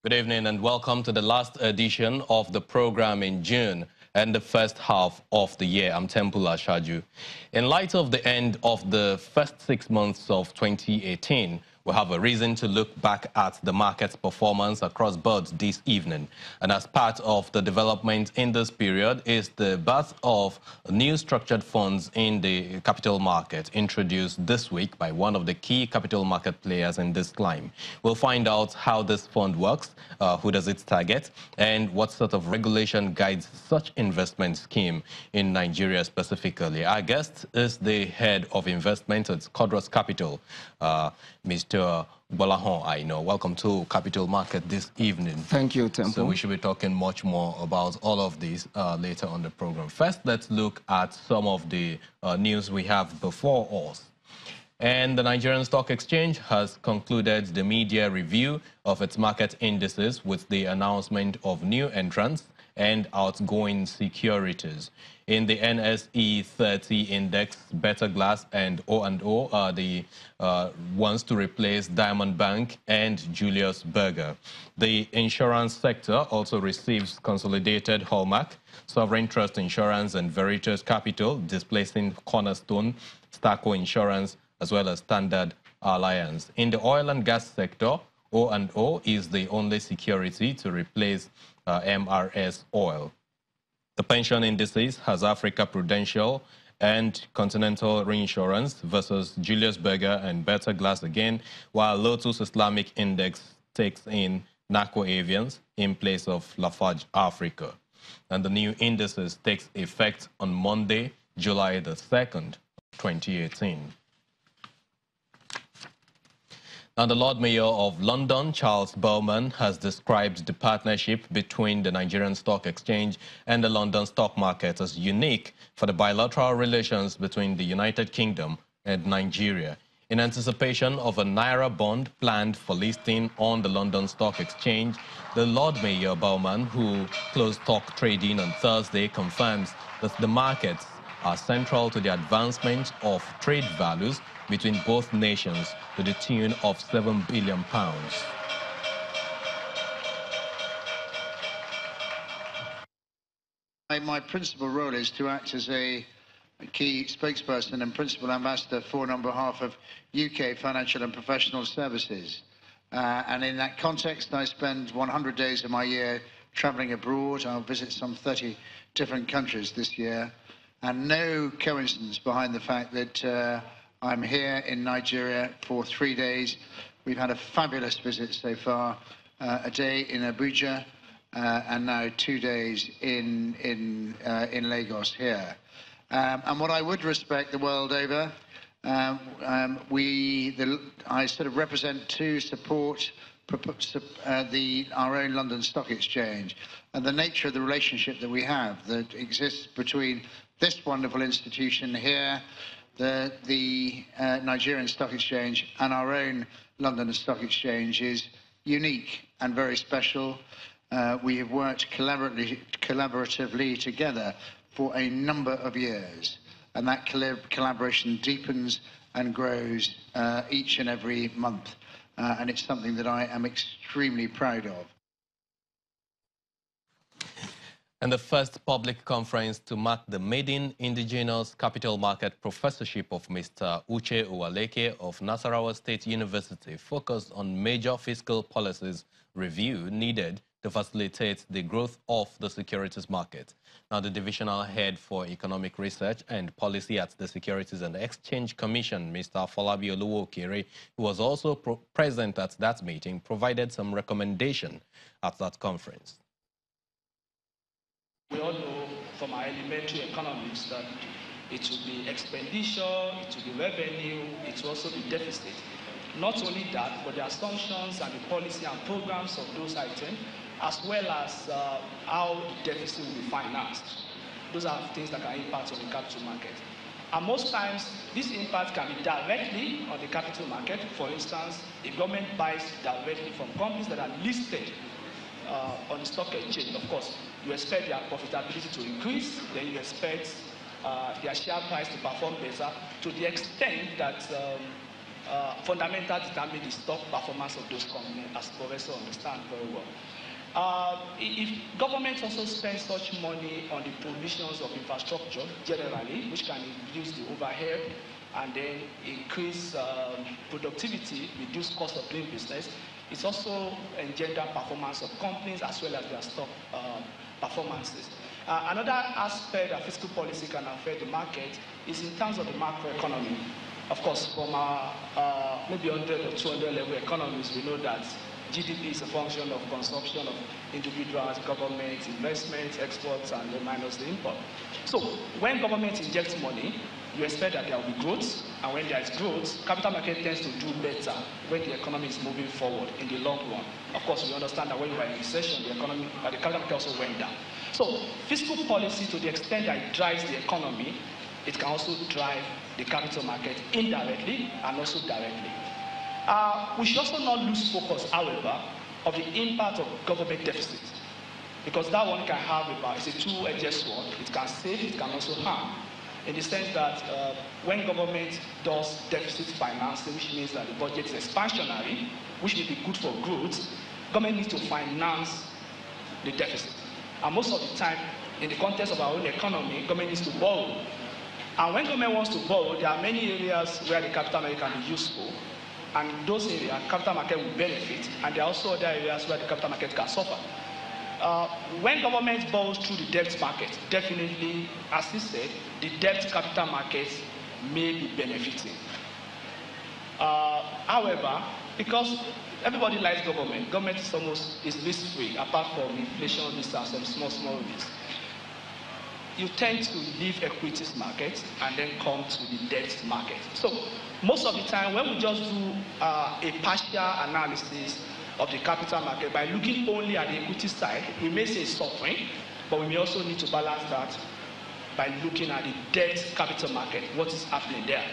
Good evening and welcome to the last edition of the program in June and the first half of the year. I'm Tempula Shaju. In light of the end of the first 6 months of 2018, we have a reason to look back at the market's performance across boards this evening. And as part of the development in this period is the birth of new structured funds in the capital market introduced this week by one of the key capital market players in this climb. We'll find out how this fund works, who does it target, and what sort of regulation guides such investment scheme in Nigeria specifically. Our guest is the head of investment at Codros Capital, Mr. Bolahon, I know. Welcome to Capital Market this evening. Thank you, Temple. So we should be talking much more about all of these later on the program. First, let's look at some of the news we have before us. And the Nigerian Stock Exchange has concluded the media review of its market indices with the announcement of new entrants and outgoing securities. In the NSE 30 index, Better Glass and O&O are the ones to replace Diamond Bank and Julius Berger. The insurance sector also receives consolidated Hallmark, Sovereign Trust Insurance and Veritas Capital, displacing Cornerstone, Starco Insurance, as well as Standard Alliance. In the oil and gas sector, O&O is the only security to replace MRS Oil. The pension indices has Africa Prudential and Continental Reinsurance versus Julius Berger and Better Glass again, while Lotus Islamic Index takes in NACO Avians in place of Lafarge Africa. And the new indices takes effect on Monday, July the 2nd, 2018. Now, the Lord Mayor of London, Charles Bowman, has described the partnership between the Nigerian Stock Exchange and the London stock market as unique for the bilateral relations between the United Kingdom and Nigeria. In anticipation of a Naira bond planned for listing on the London Stock Exchange, the Lord Mayor Bowman, who closed stock trading on Thursday, confirms that the markets are central to the advancement of trade values between both nations to the tune of £7 billion. My principal role is to act as a key spokesperson and principal ambassador for and on behalf of UK financial and professional services. And in that context, I spend 100 days of my year traveling abroad. I'll visit some 30 different countries this year. And no coincidence behind the fact that I'm here in Nigeria for 3 days. We've had a fabulous visit so far, a day in Abuja and now 2 days in Lagos here. And what I would respect the world over, I sort of represent to support our own London Stock Exchange and the nature of the relationship that we have that exists between this wonderful institution here, the Nigerian Stock Exchange, and our own London Stock Exchange is unique and very special. We have worked collaboratively together for a number of years, and that collaboration deepens and grows each and every month, and it's something that I am extremely proud of. And the first public conference to mark the maiden indigenous capital market professorship of Mr. Uche Uwaleke of Nasarawa State University focused on major fiscal policies review needed to facilitate the growth of the securities market. Now, the divisional head for economic research and policy at the Securities and Exchange Commission, Mr. Folabi Oluwokere, who was also present at that meeting, provided some recommendation at that conference. We all know from our elementary economics that it will be expenditure, it will be revenue, it will also be deficit. Not only that, but the assumptions and the policy and programs of those items, as well as how the deficit will be financed. Those are things that can impact on the capital market. And most times, this impact can be directly on the capital market. For instance, if government buys directly from companies that are listed on the stock exchange, of course, you expect their profitability to increase, then you expect their share price to perform better to the extent that fundamentals determine the stock performance of those companies, as Professor understands very well. If government also spends such money on the provisions of infrastructure generally, which can reduce the overhead and then increase productivity, reduce cost of doing business, it's also engender performance of companies as well as their stock performances. Another aspect that fiscal policy can affect the market is in terms of the macroeconomy. Of course, from our maybe 100 or 200 level economies, we know that GDP is a function of consumption of individuals, government, investments, exports, and then minus the import. So when government injects money, you expect that there will be growth, and when there is growth, capital market tends to do better when the economy is moving forward in the long run. Of course, we understand that when you are in recession, the capital market also went down. So fiscal policy, to the extent that it drives the economy, it can also drive the capital market indirectly and also directly. We should also not lose focus, however, of the impact of government deficit, because that one can have it's a two-edged sword. It can save, it can also harm, in the sense that when government does deficit financing, which means that the budget is expansionary, which will be good for growth, government needs to finance the deficit. And most of the time, in the context of our own economy, government needs to borrow. And when government wants to borrow, there are many areas where the capital market can be useful. And in those areas, capital market will benefit. And there are also other areas where the capital market can suffer. When government borrows through the debt market, definitely, as he said, the debt capital markets may be benefiting. However, because everybody likes government, government is risk-free, apart from inflation risk and some small risks. You tend to leave equities market and then come to the debt market. So most of the time, when we just do a partial analysis of the capital market by looking only at the equity side, we may say it's suffering, but we may also need to balance that by looking at the debt capital market, what is happening there.